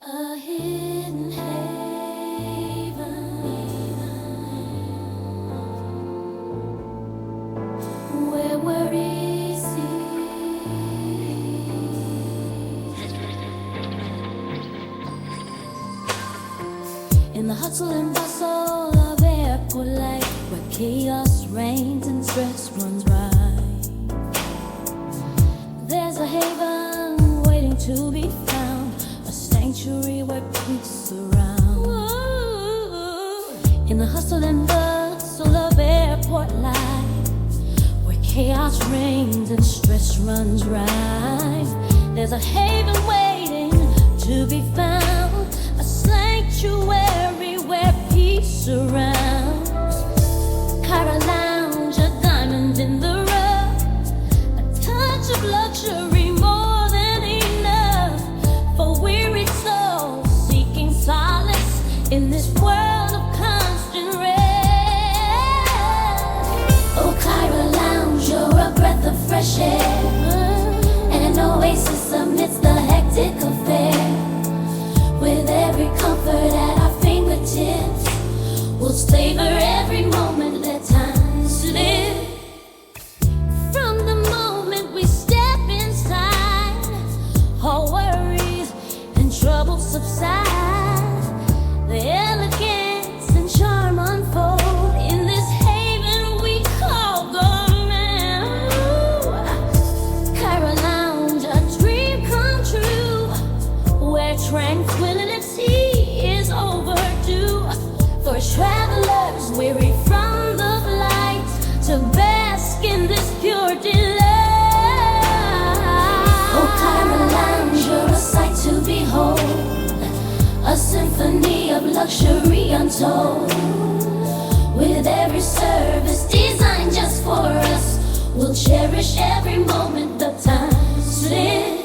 A hidden haven where we're easy. In the hustle and bustle of airport life, where chaos reigns and stress runs riot, there's a haven waiting to be found, a sanctuary where peace surrounds. In the hustle and bustle of airport life, where chaos reigns and stress runs riot, there's a haven waiting to be found, a sanctuary where peace surrounds. Kyra Lounge, a diamond in the rough, a touch of luxury more than enough for weary souls seeking solace in this world of constant rest. Oh, Kyra Lounge, you're a breath of fresh air, an oasis amidst the hectic affair. With every comfort at our fingertips, we'll savor every moment, let time slip. From the moment we step inside, all worries and troubles subside. The elegance and charm unfold in this haven we call gourmet. Kyra Lounge, a dream come true, where tranquility is overdue for travelers weary from the flight to bask in this pure delight. Oh, Kyra Lounge, you're a sight to behold, a symphony of luxury untold. With every service designed just for us, we'll cherish every moment the time slips.